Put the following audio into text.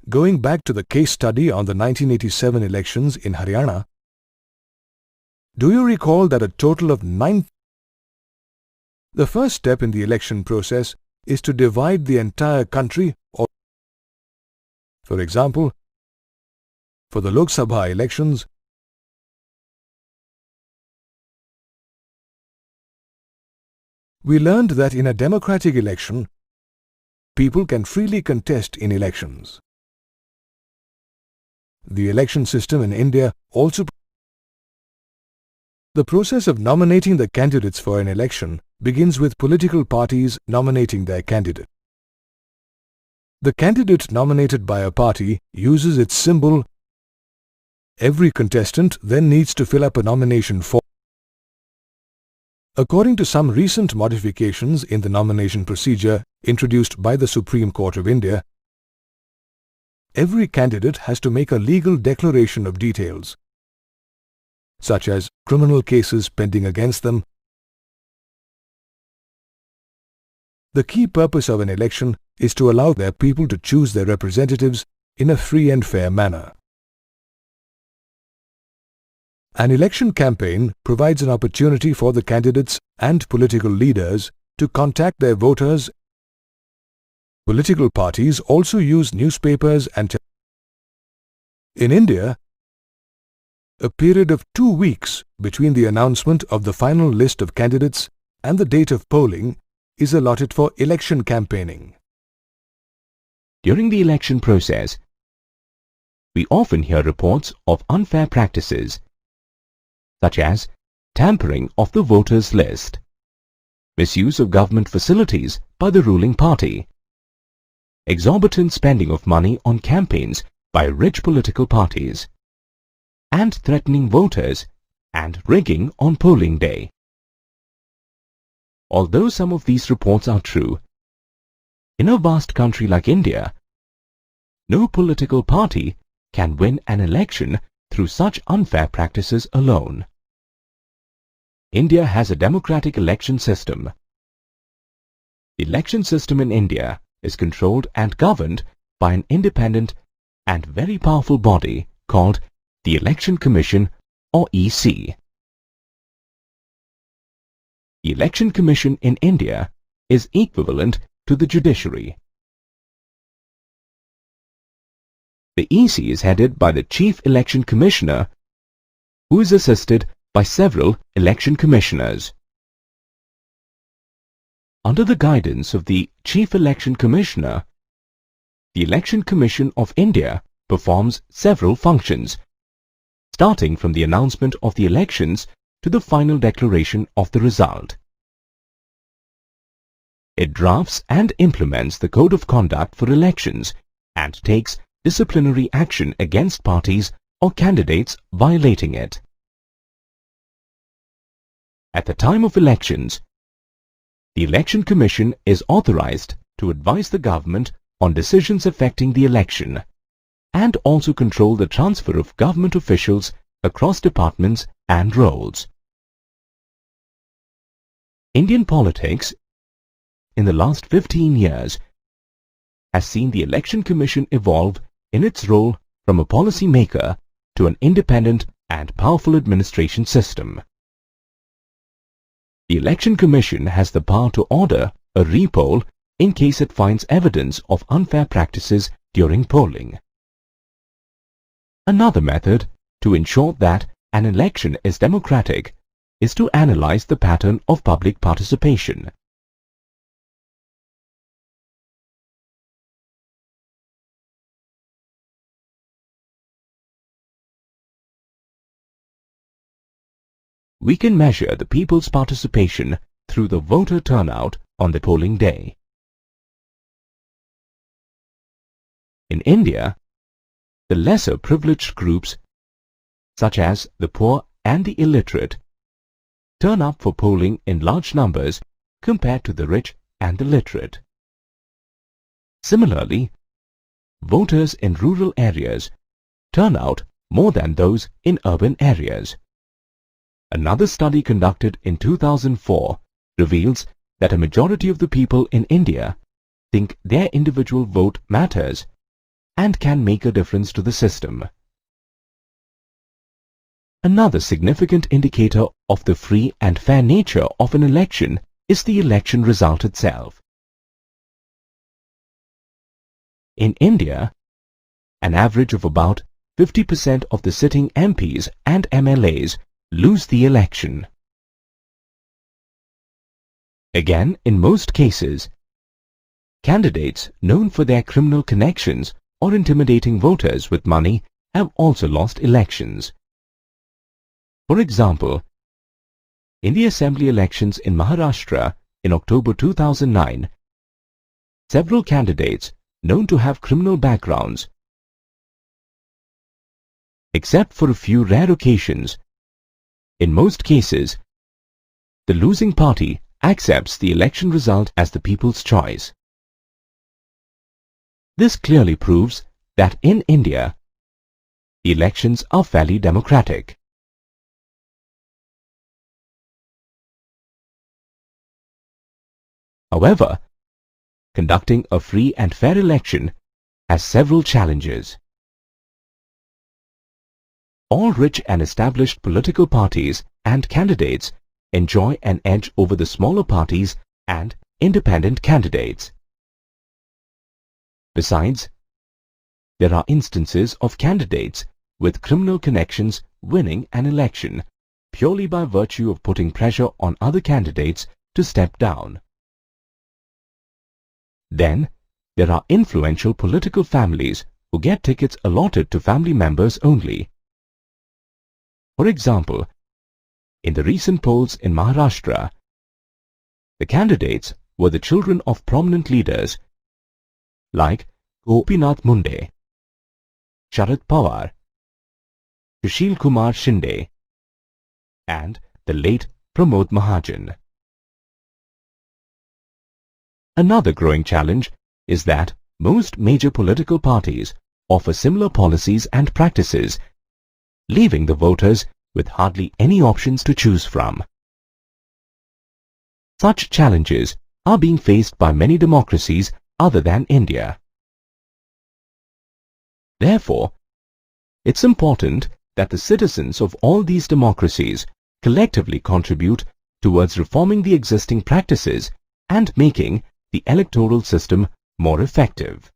Going back to the case study on the 1987 elections in Haryana, do you recall that a total of 9... The first step in the election process is to divide the entire country, or, for example, for the Lok Sabha elections, we learned that in a democratic election, people can freely contest in elections. The election system in India also... The process of nominating the candidates for an election begins with political parties nominating their candidate. The candidate nominated by a party uses its symbol. Every contestant then needs to fill up a nomination form. According to some recent modifications in the nomination procedure introduced by the Supreme Court of India, every candidate has to make a legal declaration of details, such as criminal cases pending against them. The key purpose of an election is to allow their people to choose their representatives in a free and fair manner. An election campaign provides an opportunity for the candidates and political leaders to contact their voters. Political parties also use newspapers and in India, a period of 2 weeks between the announcement of the final list of candidates and the date of polling is allotted for election campaigning. During the election process, we often hear reports of unfair practices, such as tampering of the voters' list, misuse of government facilities by the ruling party, exorbitant spending of money on campaigns by rich political parties, and threatening voters and rigging on polling day. Although some of these reports are true, in a vast country like India, no political party can win an election through such unfair practices alone. India has a democratic election system. The election system in India is controlled and governed by an independent and very powerful body called the Election Commission, or EC. The Election Commission in India is equivalent to the judiciary. The EC is headed by the Chief Election Commissioner, who is assisted by several election commissioners. Under the guidance of the Chief Election Commissioner, the Election Commission of India performs several functions, starting from the announcement of the elections to the final declaration of the result. It drafts and implements the Code of Conduct for elections and takes disciplinary action against parties or candidates violating it. At the time of elections, the Election Commission is authorized to advise the government on decisions affecting the election and also control the transfer of government officials across departments and roles. Indian politics in the last 15 years has seen the Election Commission evolve in its role from a policy maker to an independent and powerful administration system. The Election Commission has the power to order a re-poll in case it finds evidence of unfair practices during polling. Another method to ensure that an election is democratic is to analyze the pattern of public participation. We can measure the people's participation through the voter turnout on the polling day. In India, the lesser privileged groups, such as the poor and the illiterate, turn up for polling in large numbers compared to the rich and the literate. Similarly, voters in rural areas turn out more than those in urban areas. Another study conducted in 2004 reveals that a majority of the people in India think their individual vote matters and can make a difference to the system. Another significant indicator of the free and fair nature of an election is the election result itself. In India, an average of about 50% of the sitting MPs and MLAs lose the election. Again, in most cases, candidates known for their criminal connections or intimidating voters with money have also lost elections. For example, in the assembly elections in Maharashtra in October 2009, several candidates known to have criminal backgrounds, except for a few rare occasions, in most cases, the losing party accepts the election result as the people's choice. This clearly proves that in India, the elections are fairly democratic. However, conducting a free and fair election has several challenges. All rich and established political parties and candidates enjoy an edge over the smaller parties and independent candidates. Besides, there are instances of candidates with criminal connections winning an election purely by virtue of putting pressure on other candidates to step down. Then, there are influential political families who get tickets allotted to family members only. For example, in the recent polls in Maharashtra, the candidates were the children of prominent leaders like Gopinath Munde, Sharad Pawar, Sushil Kumar Shinde, and the late Pramod Mahajan. Another growing challenge is that most major political parties offer similar policies and practices, leaving the voters with hardly any options to choose from. Such challenges are being faced by many democracies other than India. Therefore, it's important that the citizens of all these democracies collectively contribute towards reforming the existing practices and making the electoral system more effective.